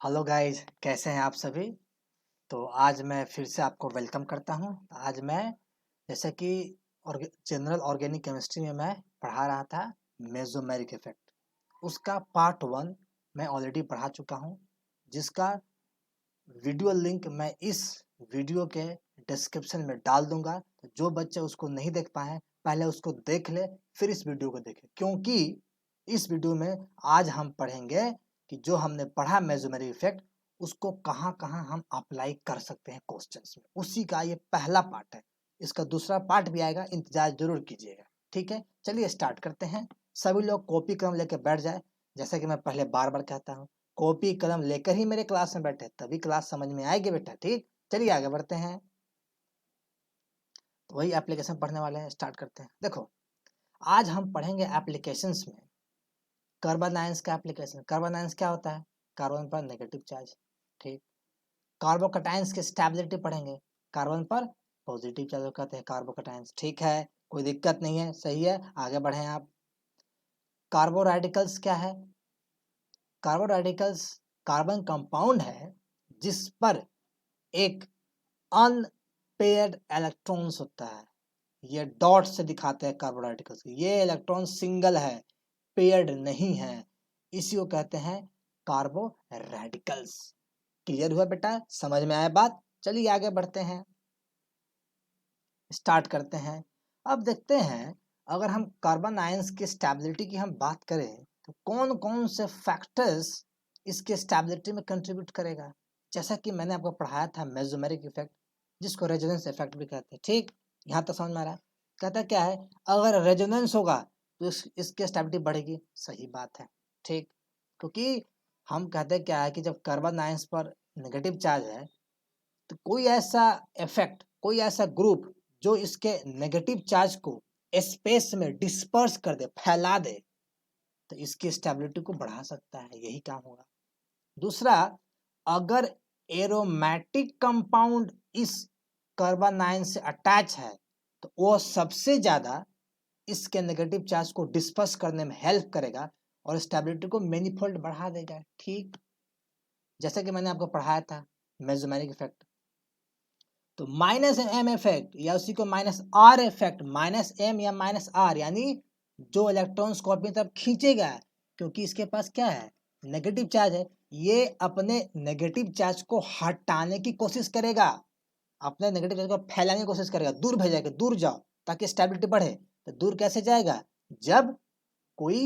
Hello guys, कैसे हैं आप सभी। तो आज मैं फिर से आपको वेलकम करता हूं। आज मैं जैसे कि जनरल ऑर्गेनिक केमिस्ट्री में मैं पढ़ा रहा था मेसोमेरिक इफेक्ट। उसका पार्ट वन मैं ऑलरेडी पढ़ा चुका हूं, जिसका वीडियो लिंक मैं इस वीडियो के डिस्क्रिप्शन में डाल दूंगा। तो जो बच्चे उसको नहीं देख पाए पहले उसको देख ले, फिर इस वीडियो को देखें, क्योंकि इस वीडियो में आज हम पढ़ेंगे कि जो हमने पढ़ा मेसोमेरिक इफेक्ट उसको कहाँ कहाँ हम अप्लाई कर सकते हैं क्वेश्चंस में। उसी का ये पहला पार्ट है। इसका दूसरा पार्ट भी आएगा, इंतजार जरूर कीजिएगा। ठीक है, चलिए स्टार्ट करते हैं। सभी लोग कॉपी कलम लेके बैठ जाए। जैसा कि मैं पहले बार बार कहता हूँ, कॉपी कलम लेकर ही मेरे क्लास में बैठे, तभी क्लास समझ में आएगी बेटा। ठीक, चलिए आगे बढ़ते हैं। तो वही एप्लीकेशन पढ़ने वाले हैं, स्टार्ट करते हैं। देखो, आज हम पढ़ेंगे एप्लीकेशंस में कार्बन आयंस का एप्लीकेशन। कार्बन आयंस क्या होता है? कार्बन पर नेगेटिव चार्ज। ठीक। कार्बोकटायंस की स्टेबिलिटी पढ़ेंगे। कार्बन पर पॉजिटिव चार्ज कहते हैं कार्बोकटायंस। ठीक है, कोई दिक्कत नहीं है, सही है, आगे बढ़े आप। कार्बो रेडिकल्स क्या है? कार्बो रेडिकल्स कार्बन कंपाउंड है जिस पर एक अनपेयर्ड इलेक्ट्रॉन्स होता है। ये डॉट से दिखाते हैं कार्बन रेडिकल्स। ये इलेक्ट्रॉन सिंगल है, पेयर्ड नहीं है, इसी को कहते हैं कार्बो रेडिकल्स। क्लियर हुआ बेटा? समझ में आया बात? चलिए आगे बढ़ते हैं, स्टार्ट करते हैं। अब देखते हैं, अगर हम कार्बन आयंस की स्टेबिलिटी की हम बात करें तो कौन कौन से फैक्टर्स इसके स्टेबिलिटी में कंट्रीब्यूट करेगा। जैसा कि मैंने आपको पढ़ाया था मेसोमेरिक इफेक्ट, जिसको रेजोनेंस इफेक्ट भी कहते हैं। ठीक, यहाँ तक समझ में आ रहा है? कहता क्या है, अगर रेजोनेंस होगा तो इसकी स्टेबिलिटी बढ़ेगी। सही बात है। ठीक, क्योंकि हम कहते क्या है कि जब कार्बन आयंस पर नेगेटिव चार्ज है तो कोई ऐसा इफेक्ट, कोई ऐसा ग्रुप जो इसके नेगेटिव चार्ज को स्पेस में डिस्पर्स कर दे, फैला दे, तो इसकी स्टेबिलिटी को बढ़ा सकता है। यही काम होगा। दूसरा, अगर एरोमेटिक कंपाउंड इस कार्बन आयन से अटैच है तो वो सबसे ज्यादा इसके नेगेटिव चार्ज को डिस्पर्स करने में हेल्प करेगा और स्टेबिलिटी को मैनीफोल्ड बढ़ा देगा। ठीक, जैसा कि मैंने आपको पढ़ाया था मेसोमेरिक इफेक्ट। तो माइनस एम इफेक्ट या उसी को minus R effect, minus M या माइनस आर, यानी जो इलेक्ट्रॉन्स को अपनी तरफ खींचेगा, क्योंकि इसके पास क्या है, नेगेटिव चार्ज है, ये अपने नेगेटिव चार्ज को हटाने की कोशिश करेगा, अपने नेगेटिव चार्ज को फैलाने की कोशिश करेगा, दूर भेजेगा, दूर जाओ ताकि स्टेबिलिटी बढ़े। तो दूर कैसे जाएगा? जब कोई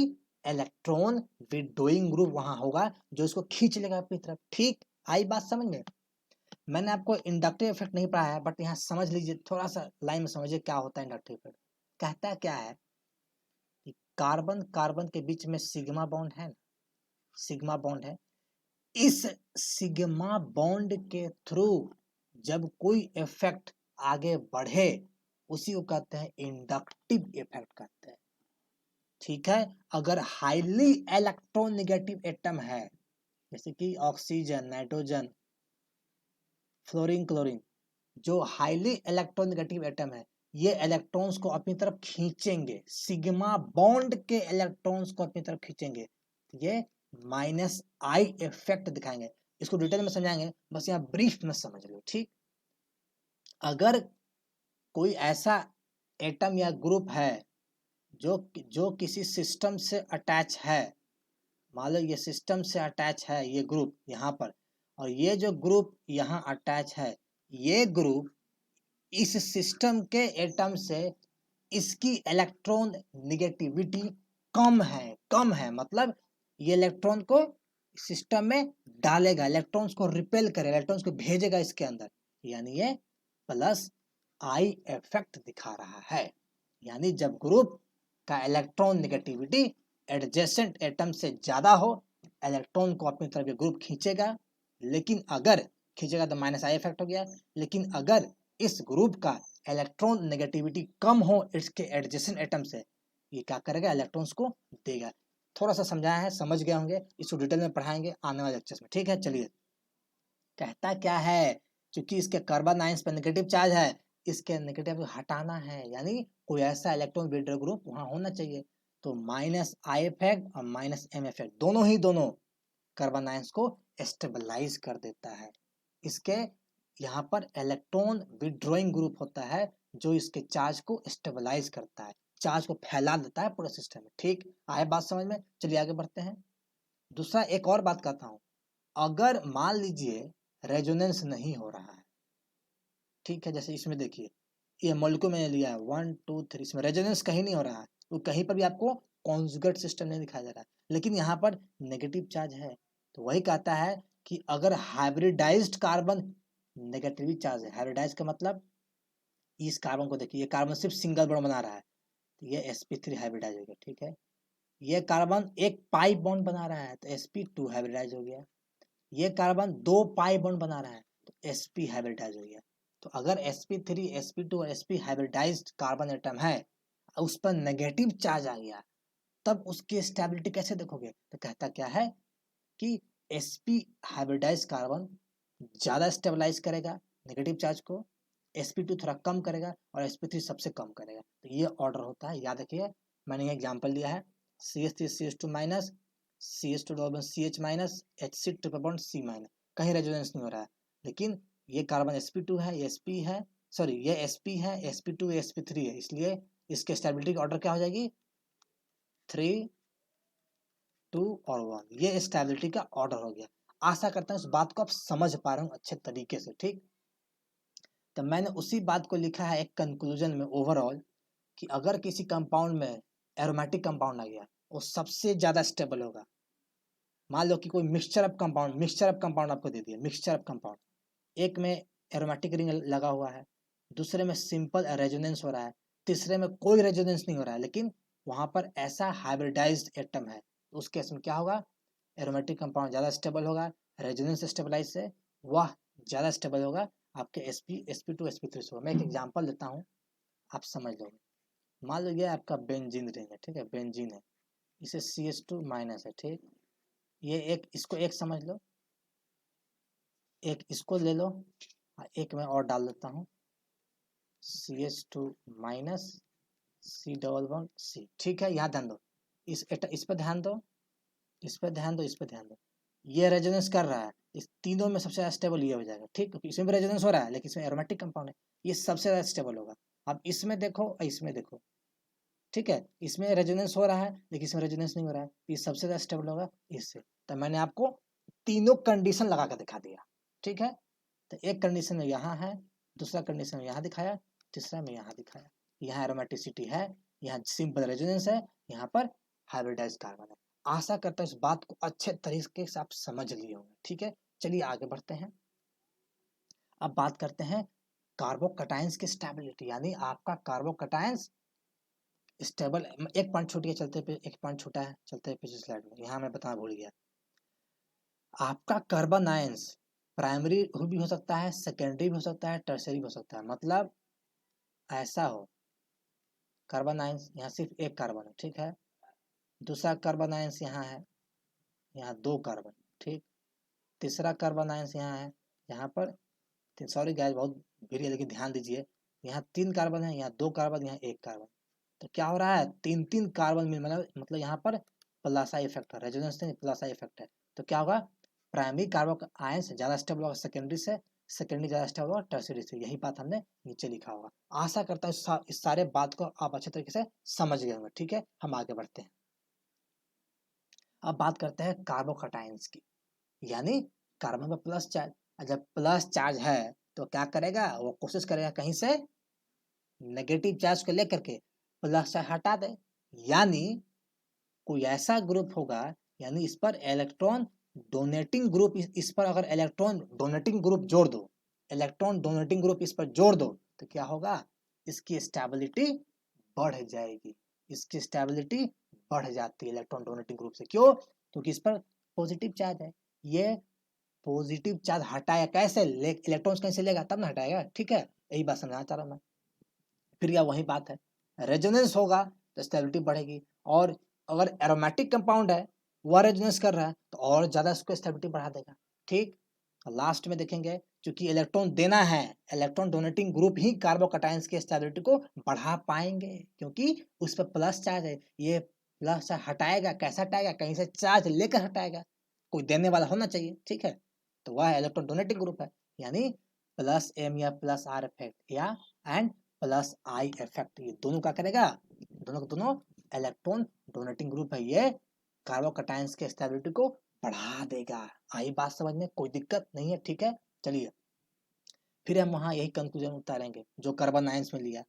इलेक्ट्रॉन विड्रोइंग ग्रुप वहां होगा जो इसको खींच लेगा अपनी तरफ। ठीक, आई बात समझ में? मैंने आपको इंडक्टिव इफेक्ट नहीं पढ़ाया है, बट यहाँ समझ लीजिए, थोड़ा सा लाइन में समझिए क्या होता है इंडक्टिव इफेक्ट। कहता क्या है कि कार्बन कार्बन के बीच में सिग्मा बॉन्ड है ना, सिग्मा बॉन्ड है। इस सिग्मा बॉन्ड के थ्रू जब कोई इफेक्ट आगे बढ़े उसी को कहते हैं इंडक्टिव इफेक्ट कहते हैं। ठीक है, अगर हाईली इलेक्ट्रोनेगेटिव एटम है, जैसे कि ऑक्सीजन, नाइट्रोजन, फ्लोरीन, क्लोरीन, जो हाईली इलेक्ट्रोनेगेटिव एटम है, ये इलेक्ट्रॉन्स को अपनी तरफ खींचेंगे, सिग्मा बॉन्ड के इलेक्ट्रॉन्स को अपनी तरफ खींचेंगे, ये माइनस आई इफेक्ट दिखाएंगे। इसको डिटेल में समझाएंगे, बस यहाँ ब्रीफ में समझ लो। ठीक, अगर कोई ऐसा एटम या ग्रुप है जो जो किसी सिस्टम से अटैच है, मान लो ये सिस्टम से अटैच है ये ग्रुप यहाँ पर, और ये जो ग्रुप यहाँ अटैच है, ये ग्रुप इस सिस्टम के एटम से इसकी इलेक्ट्रॉन नेगेटिविटी कम है, कम है, मतलब ये इलेक्ट्रॉन को सिस्टम में डालेगा, इलेक्ट्रॉन्स को रिपेल करेगा, इलेक्ट्रॉन्स को भेजेगा इसके अंदर, यानी ये प्लस आई इफेक्ट दिखा रहा है। यानी जब ग्रुप का इलेक्ट्रॉन नेगेटिविटी एडजेसेंट एटम से ज्यादा हो, इलेक्ट्रॉन को अपनी तरफ ये ग्रुप खींचेगा, लेकिन अगर खींचेगा तो माइनस आई इफेक्ट हो गया। लेकिन अगर इस ग्रुप का इलेक्ट्रॉन नेगेटिविटी कम हो इसके एडजेसेंट एटम से, ये क्या करेगा, इलेक्ट्रॉन्स को देगा। थोड़ा सा समझाया है, समझ गए होंगे, इसको डिटेल में पढ़ाएंगे आने वाले लेक्चर्स में। ठीक है, चलिए। कहता क्या है, क्योंकि इसके कार्बन आयंस पर नेगेटिव चार्ज है, इसके नेगेटिव को हटाना है, यानी कोई ऐसा इलेक्ट्रॉन विड्रॉ ग्रुप वहां होना चाहिए। तो माइनस आई इफेक्ट और माइनस एम इफेक्ट दोनों ही दोनों कार्बन आयंस को स्टेबलाइज कर देता है। इसके यहाँ पर इलेक्ट्रॉन विड्रॉइंग ग्रुप होता है जो इसके चार्ज को स्टेबलाइज करता है, चार्ज को फैला देता है पूरे सिस्टम में। ठीक, आए बात समझ में? चलिए आगे बढ़ते हैं। दूसरा एक और बात करता हूँ, अगर मान लीजिए रेजोनेंस नहीं हो रहा है, ठीक है, जैसे इसमें देखिए ये मॉलिक्यूल मैंने लिया है 1 2 3, इसमें रेजोनेंस कहीं नहीं हो रहा है, तो कहीं पर भी आपको कॉन्जुगेट सिस्टम नहीं दिखाई दे रहा है, लेकिन यहाँ पर नेगेटिव चार्ज है। तो वही कहता है कि अगर हाइब्रिडाइज्ड कार्बन नेगेटिव चार्ज है, हाइब्रिडाइज का मतलब इस कार्बन को देखिए, ये कार्बन सिर्फ सिंगल बॉन्ड बना रहा है, तो ये sp3 हाइब्रिडाइज हो गया। ठीक है, ये कार्बन एक पाई बॉन्ड बना रहा है तो sp2 हाइब्रिडाइज हो गया। ये कार्बन 2 पाई बॉन्ड बना रहा है तो sp हाइब्रिडाइज हो गया। तो अगर sp3 sp2 और sp हाइब्रिडाइज्ड कार्बन एटम है, उस पर नेगेटिव चार्ज आ गया, तब उसकी स्टेबिलिटी कैसे देखोगे? तो कहता क्या है कि sp हाइब्रिडाइज्ड कार्बन ज्यादा स्टेबलाइज करेगा नेगेटिव चार्ज को, sp2 थोड़ा कम करेगा और sp3 सबसे कम करेगा। तो ये ऑर्डर होता है, याद रखिए। मैंने ये एग्जांपल लिया है CH3 CH2 minus CH2 double CH minus HC triple bond C minus, कहीं रेजोनेंस नहीं हो रहा है, लेकिन ये कार्बन sp2 है, ये sp है, सॉरी ये sp है, sp2 sp3 है, इसलिए इसके स्टेबिलिटी का ऑर्डर क्या हो जाएगी? 3 2 और 1, ये स्टेबिलिटी का ऑर्डर हो गया। आशा करता हूँ इस बात को आप समझ पा रहे हो अच्छे तरीके से। ठीक, तो मैंने उसी बात को लिखा है एक कंक्लूजन में ओवरऑल, कि अगर किसी कंपाउंड में एरोमेटिक कंपाउंड आ गया, वो सबसे ज्यादा स्टेबल होगा। मान लो कि कोई मिक्सचर ऑफ कंपाउंड आपको दे दिया, मिक्सचर ऑफ कंपाउंड, एक में एरोमेटिक रिंग लगा हुआ है, दूसरे में सिंपल रेजोनेंस हो रहा है, तीसरे में कोई रेजोनेंस नहीं हो रहा है, लेकिन वहां पर ऐसा हाइब्रिडाइज्ड एटम है, तो उस केस में क्या होगा? एरोमेटिक कंपाउंड ज्यादा स्टेबल होगा, रेजोनेंस स्टेबलाइज से वह ज्यादा स्टेबल होगा आपके sp2 sp3 से। मैं एक एग्जांपल देता हूँ, आप समझ लोगे। मान लो ये आपका बेंजीन रिंग है, ठीक है, बेंजीन है, इसे CH2 माइनस है। ठीक, ये एक, इसको एक समझ लो, एक इसको ले लो, एक मैं और डाल देता हूँ CH2 minus C double bond C। ठीक है, यहाँ ध्यान दो, इस पर ध्यान दो, इस पर ध्यान दो, इस पर ध्यान दो, ये रेजोनेंस कर रहा है, इस तीनों में सबसे ज्यादा स्टेबल ये हो जाएगा। ठीक, क्योंकि इसमें भी रेजोनेंस हो रहा है, लेकिन इसमें एरोमेटिक कंपाउंड है, ये सबसे ज्यादा स्टेबल होगा। अब इसमें देखो और इसमें देखो, ठीक है, इसमें रेजोनेंस हो रहा है लेकिन इसमें रेजोनेंस नहीं हो रहा है, ये सबसे ज्यादा स्टेबल होगा इससे। तो मैंने आपको तीनों कंडीशन लगा कर दिखा दिया। ठीक है, तो एक कंडीशन में यहाँ है, दूसरा कंडीशन में यहाँ दिखाया, तीसरा में यहाँ दिखाया। यहाँ एरोमेटिसिटी है, यहाँ सिंपल रेजोनेंस है, यहाँ पर हाइब्रिडाइज कार्बन है। आशा करता हूँ इस बात को अच्छे तरीके से आप समझ लिए होंगे। ठीक है, चलिए आगे बढ़ते हैं। अब बात करते हैं कार्बोकटायंस की स्टेबिलिटी, यानी आपका कार्बोकटायंस स्टेबल। एक पॉइंट छूट गया, चलते पे एक पॉइंट छूटा है, चलते पिछली स्लाइड में, यहाँ मैं बताना भूल गया। आपका कार्बन आयंस प्राइमरी भी हो सकता है, सेकेंडरी भी हो सकता है, टर्सरी भी हो सकता है। मतलब ऐसा हो, कार्बन आयंस यहाँ सिर्फ एक कार्बन है, ठीक है, दूसरा कार्बन आयंस यहाँ है, यहाँ 2 कार्बन, ठीक, तीसरा कार्बन आयंस यहाँ है, यहाँ पर, सॉरी गाइस बहुत भीड़ है, लेकिन ध्यान दीजिए, यहाँ 3 कार्बन है, यहाँ 2 कार्बन, यहाँ 1 कार्बन। तो क्या हो रहा है? 3 कार्बन मिल, मतलब यहाँ पर प्लस आई इफेक्ट है, रेजोनेंस नहीं प्लस आई इफेक्ट है। तो क्या होगा? प्राइमरी कार्बन आयंस ज्यादा स्टेबल होगा सेकेंडरी से, सेकेंडरी ज्यादा स्टेबल होगा टर्सरी से। यही बात हमने नीचे लिखा होगा। आशा करता हूँ इस सारे बात को आप अच्छे तरीके से समझ गए होंगे। ठीक है, हम आगे बढ़ते हैं। अब बात करते हैं कार्बोकटायंस की, यानी कार्बन पर प्लस चार्ज। जब प्लस चार्ज है तो क्या करेगा? वो कोशिश करेगा कहीं से नेगेटिव चार्ज को लेकर के प्लस चार्ज हटा दे, यानी कोई ऐसा ग्रुप होगा, यानी इस पर इलेक्ट्रॉन डोनेटिंग ग्रुप, इस पर अगर इलेक्ट्रॉन डोनेटिंग ग्रुप जोड़ दो, इलेक्ट्रॉन डोनेटिंग ग्रुप इस पर जोड़ दो, तो क्या होगा? इसकी स्टेबिलिटी बढ़ जाएगी, इसकी स्टेबिलिटी बढ़ जाती है इलेक्ट्रॉन डोनेटिंग ग्रुप से। क्यों? क्योंकि इस पर पॉजिटिव चार्ज है। ये पॉजिटिव चार्ज हटाया कैसे? इलेक्ट्रॉन्स कहीं से लेगा तब ना हटाएगा। ठीक है, यही बात समझाना चाह रहा हूं मैं। फिर यह वही बात है, रेजोनेंस होगा तो स्टेबिलिटी बढ़ेगी, और अगर एरोमेटिक कंपाउंड है वह रेजोनेंस कर रहा है तो और ज्यादा उसको स्टेबिलिटी बढ़ा देगा। ठीक, लास्ट में देखेंगे, क्योंकि इलेक्ट्रॉन देना है, इलेक्ट्रॉन डोनेटिंग ग्रुप ही कार्बोकटायंस की स्टेबिलिटी को बढ़ा पाएंगे, क्योंकि उस पर प्लस चार्ज है। ये प्लस चार्ज हटाएगा, कैसे हटाएगा? कहीं से चार्ज लेकर हटाएगा। कोई देने वाला होना चाहिए, ठीक है, तो वह इलेक्ट्रॉन डोनेटिंग ग्रुप है, यानी प्लस एम या प्लस आर इफेक्ट या एंड प्लस आई इफेक्ट, ये दोनों क्या करेगा, दोनों इलेक्ट्रॉन डोनेटिंग ग्रुप है, ये कार्बोकैटायंस के स्टेबिलिटी को बढ़ा देगा। आई बात समझ में, कोई दिक्कत नहीं है, ठीक है। चलिए फिर हम वहाँ यही कंक्लूजन उतारेंगे जो कार्बन आयंस में लिया।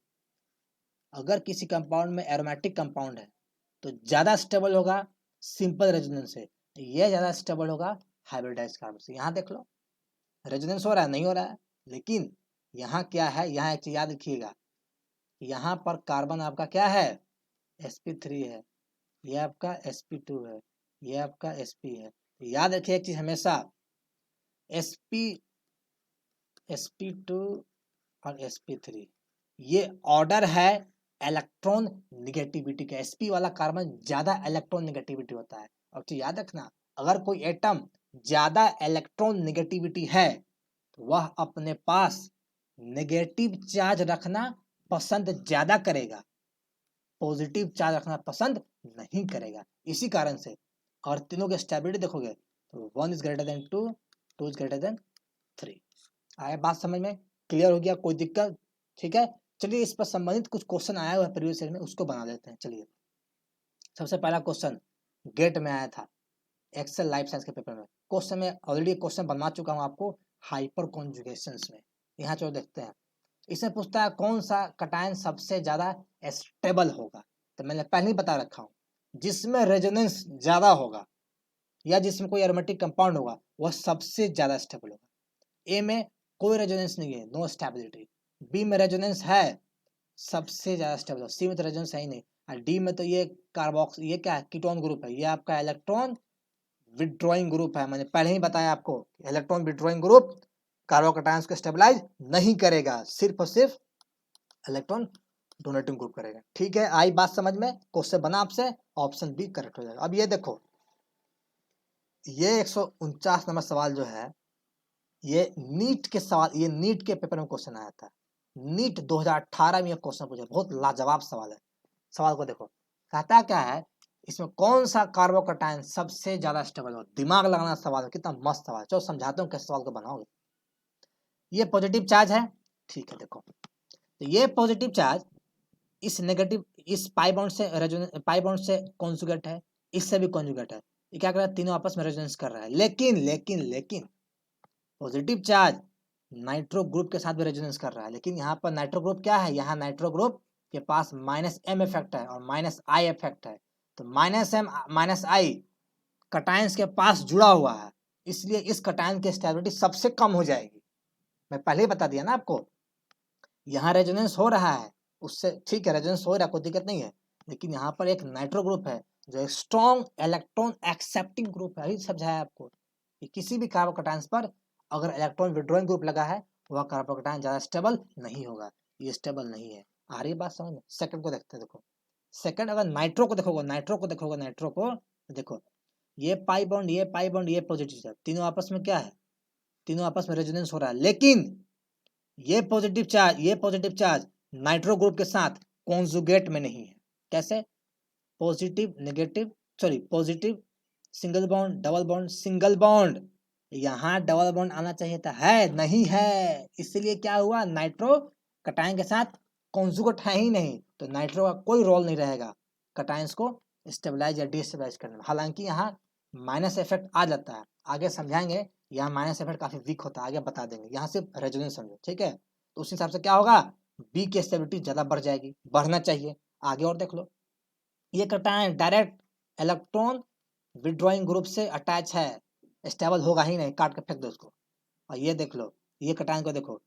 अगर किसी कंपाउंड में एरोमेटिक कंपाउंड है तो ज़्यादा स्टेबल होगा सिंपल रेजोनेंस से, ये ज़्यादा स्टेबल होगा हाइब्रिडाइज्ड कार्बन से। यहाँ देख लो रेजोनेंस हो रहा है, नहीं हो रहा है, लेकिन यहाँ क्या है, यहाँ एक चीज याद रखिएगा, यहाँ पर कार्बन आपका क्या है, sp3 है, ये आपका sp2 है, ये आपका sp है। याद रखिए एक चीज हमेशा, sp2 और sp3 ये ऑर्डर है इलेक्ट्रॉन निगेटिविटी का। sp वाला कार्बन ज्यादा इलेक्ट्रॉन निगेटिविटी होता है। और चीज याद रखना, अगर कोई एटम ज्यादा इलेक्ट्रॉन निगेटिविटी है तो वह अपने पास नेगेटिव चार्ज रखना पसंद ज्यादा करेगा, पॉजिटिव चार्ज रखना पसंद नहीं करेगा। इसी कारण से और तीनों की स्टेबिलिटी देखोगे तो 1 is greater than 2, 2 is greater than 3। आया बात समझ में, क्लियर हो गया, कोई दिक्कत, ठीक है। चलिए इस पर संबंधित कुछ क्वेश्चन आया हुआ है प्रीवियस ईयर में, उसको बना लेते हैं। चलिए सबसे पहला क्वेश्चन गेट में आया था, एक्सेल लाइफ साइंस के पेपर में। क्वेश्चन में ऑलरेडी क्वेश्चन बनवा चुका हूँ आपको हाइपर कॉन्जुगेशंस में। यहाँ चलो देखते हैं, इसमें पूछता है कौन सा कटायन सबसे ज्यादा स्टेबल होगा। तो मैंने पहले ही बता रखा हूँ, जिसमें रेजोनेंस ज्यादा होगा या जिसमें कोई एरोमेटिक कंपाउंड होगा वह सबसे ज्यादा स्टेबल होगा। ए में कोई रेजोनेंस नहीं है, नो स्टेबिलिटी। बी में रेजोनेंस है, सबसे ज्यादा स्टेबल। सी में तो रेजोनेंस है ही नहीं। और डी में तो ये कार्बोक्स, ये क्या है, कीटोन ग्रुप है, ये आपका इलेक्ट्रॉन विड्रॉइंग ग्रुप है। मैंने पहले ही बताया आपको, इलेक्ट्रॉन विड्रॉइंग ग्रुप कार्बोकैटायंस को स्टेबलाइज नहीं करेगा, सिर्फ और सिर्फ इलेक्ट्रॉन डोनेटिंग ग्रुप करेगा। ठीक है, आई बात समझ में, क्वेश्चन बना आपसे, ऑप्शन बी करेक्ट हो जाएगा। अब ये देखो, ये 149 नंबर सवाल जो है, ये नीट के सवाल, ये नीट के पेपर में क्वेश्चन आया था। नीट 2018 में ये क्वेश्चन पूछा, बहुत लाजवाब सवाल है। सवाल को देखो, कहता क्या है, इसमें कौन सा कार्बोकैटायन सबसे ज्यादा स्टेबल हो। दिमाग लगाना सवाल है, कितना मस्त सवाल। चलो समझाता हूँ कैसे सवाल को बनाओगे। ये पॉजिटिव चार्ज है, ठीक है। देखो तो ये पॉजिटिव चार्ज इस नेगेटिव, इस पाई बॉन्ड से कॉन्जुगेट है, इससे भी कॉन्जुगेट है। ये क्या कर रहा है, तीनों आपस में रेजोनेंस कर रहा है। लेकिन पॉजिटिव चार्ज नाइट्रो ग्रुप के साथ भी रेजोनेंस कर रहा है। लेकिन यहाँ पर नाइट्रो ग्रुप क्या है, यहाँ नाइट्रो ग्रुप के पास -m इफेक्ट है और -I इफेक्ट है। तो -m -I कटायंस के पास जुड़ा हुआ है, इसलिए इस कटायन की स्टेबिलिटी सबसे कम हो जाएगी। मैं पहले ही बता दिया ना आपको, यहाँ रेजोनेंस हो रहा है उससे, ठीक है, रेजोनेंस हो रहा है, कोई दिक्कत नहीं है। लेकिन यहाँ पर एक नाइट्रो ग्रुप है जो एक स्ट्रॉन्ग इलेक्ट्रॉन एक्सेप्टिंग ग्रुप है। यही समझाया आपको कि किसी भी कार्बोकैटायंस पर अगर इलेक्ट्रॉन विड्रॉइंग ग्रुप लगा है वह कार्बोकैटायन ज्यादा स्टेबल नहीं होगा, ये स्टेबल नहीं है। आ रही बात समझ में। सेकंड को देखते हैं। देखो सेकंड, अगर नाइट्रो को देखोगे, नाइट्रो को देखो, ये पाई बॉन्ड, ये पाई बॉन्ड, ये पॉजिटिव है, तीनों आपस में क्या है, तीनों आपस में रेजोनेंस हो रहा है। लेकिन ये पॉजिटिव चार्ज नाइट्रो ग्रुप के साथ कॉन्जुगेट में नहीं है। कैसे, positive negative, sorry positive single bond, double bond, single bond, यहाँ डबल बॉन्ड आना चाहिए था, है नहीं है, इसलिए क्या हुआ, नाइट्रो कटायन के साथ कॉन्जुगेट है ही नहीं, तो नाइट्रो का कोई रोल नहीं रहेगा कटायंस को स्टेबलाइज या डिस्टेबलाइज करने में। हालांकि यहाँ माइनस इफेक्ट आ जाता है, आगे समझाएंगे, यहाँ माइनस इफेक्ट काफी वीक होता है, आगे बता देंगे। यहाँ सिर्फ रेजोनेंस समझो, ठीक है। तो उस हिसाब से क्या होगा, बी की स्टेबिलिटी ज्यादा बढ़ जाएगी, बढ़ना चाहिए। आगे और देख लो, ये cation direct electron withdrawing group से अटैच है, स्टेबल होगा ही नहीं, काट के फेंक दो उसको। और ये देख लो, ये कटायन को देखो,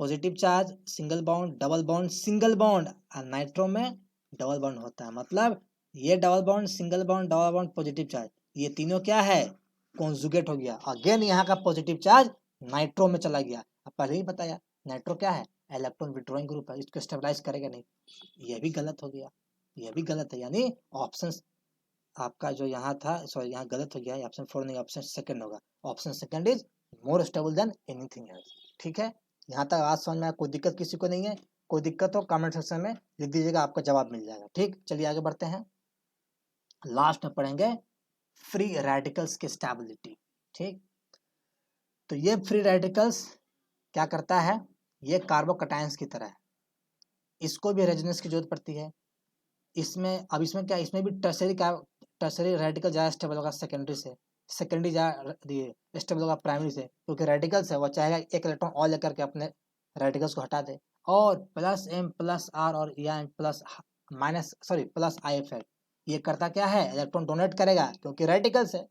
positive charge single bond, double bond, single bond, और नाइट्रो में डबल बॉन्ड होता है। मतलब ये double bond, single bond, double bond, positive charge, ये तीनों क्या है, कॉन्जुगेट हो गया। अगेन यहाँ का पॉजिटिव चार्ज नाइट्रो में चला गया। अब पहले ही बताया नाइट्रो क्या है, इलेक्ट्रॉन विड्रॉइंग ग्रुप है, इसको स्टेबलाइज करेगा नहीं। ये भी गलत हो गया, ये भी गलत है, यानी ऑप्शन आपका जो यहाँ था, सॉरी यहाँ गलत हो गया है, ऑप्शन 4 नहीं, ऑप्शन सेकंड होगा। Option second is more stable than anything else. ठीक है, यहाँ तक आज समझ में आया, कोई दिक्कत किसी को नहीं है। कोई दिक्कत हो कमेंट सेक्शन में लिख दीजिएगा, आपका जवाब मिल जाएगा। ठीक, चलिए आगे बढ़ते हैं। लास्ट में पढ़ेंगे फ्री रेडिकल्स की स्टेबिलिटी। ठीक, तो ये फ्री रेडिकल्स क्या करता है, ये कार्बोकैटायंस की तरह है, इसको भी रेजोनेंस की जरूरत पड़ती है। इसमें अब इसमें क्या, इसमें भी टर्सरी रेडिकल ज़्यादा स्टेबल होगा सेकेंडरी से, सेकेंडरी ज़्यादा स्टेबल होगा प्राइमरी से, क्योंकि रेडिकल्स है वो चाहेगा एक इलेक्ट्रॉन और लेकर के अपने रेडिकल्स को हटा दे। और प्लस एम प्लस आर और या plus minus plus I F है, ये करता क्या है, इलेक्ट्रॉन डोनेट करेगा, क्योंकि रेडिकल्स है,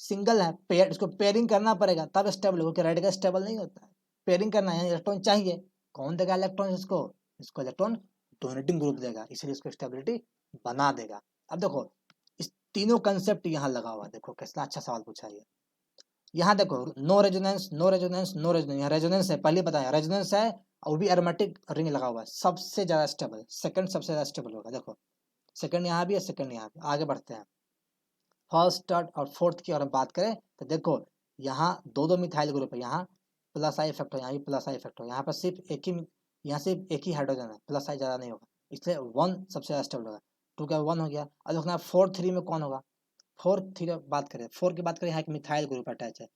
सिंगल है, पेयर, इसको पेयरिंग करना पड़ेगा तब स्टेबल होगा, क्योंकि रेडिकल स्टेबल नहीं होता है, पेयरिंग करना है, इलेक्ट्रॉन चाहिए, कौन देगा इलेक्ट्रॉन इसको, इसको इलेक्ट्रॉन डोनेटिंग ग्रुप देगा, इसलिए इसको स्टेबिलिटी बना देगा। अब देखो इस तीनों कंसेप्ट यहाँ लगा हुआ, देखो कितना अच्छा सवाल पूछा है। यहाँ देखो no resonance no resonance no resonance, यहाँ रेजोनेंस है, पहले बताया रेजोनेंस है, और भी एरोमेटिक रिंग लगा हुआ है, सबसे ज्यादा स्टेबल, सेकंड सबसे ज्यादा स्टेबल होगा। देखो सेकंड यहाँ भी है, सेकंड यहाँ भी। आगे बढ़ते हैं, फर्स्ट थर्ड और फोर्थ की और हम बात करें तो देखो यहाँ दो दो मिथाइल ग्रुप है, यहाँ प्लस आई इफेक्ट हो, यहाँ भी प्लस आई इफेक्ट हो, यहाँ पर सिर्फ एक ही, यहाँ सिर्फ एक ही हाइड्रोजन है, प्लस आई ज्यादा नहीं होगा, इसलिए वन सबसे ज्यादा स्टेबल होगा। टू का वन हो गया। अब देखना फोर थ्री में कौन होगा, फोर थ्री बात करें, फोर की बात करें, यहाँ एक मिथाइल ग्रुप अटैच है,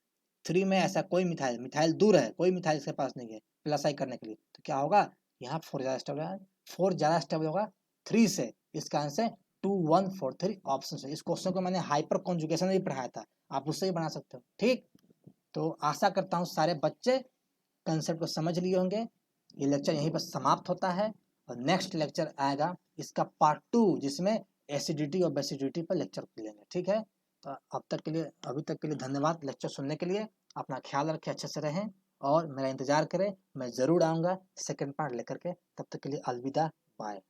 थ्री में ऐसा कोई मिथाइल, मिथाइल दूर है, कोई मिथाइल इसके पास नहीं है प्लस आई करने के लिए, तो क्या होगा, यहाँ फोर ज्यादा स्टेबल है, फोर ज्यादा स्टेबल होगा थ्री से, इसका आंसर 2143 ऑप्शन है। इस क्वेश्चन को मैंने हाइपर कॉन्जुगेशन में भी पढ़ाया था, आप उससे ही बना सकते हो। ठीक, तो आशा करता हूँ सारे बच्चे कंसेप्ट को समझ लिए होंगे। ये लेक्चर यहीं पर समाप्त होता है, और नेक्स्ट लेक्चर आएगा इसका पार्ट 2, जिसमें एसिडिटी और बेसिडिटी पर लेक्चर लेंगे। ठीक है, तो अब तक के लिए, अभी तक के लिए धन्यवाद लेक्चर सुनने के लिए। अपना ख्याल रखें, अच्छे से रहें, और मेरा इंतजार करें, मैं ज़रूर आऊँगा सेकंड पार्ट लेकर के। तब तक के लिए अलविदा, बाय।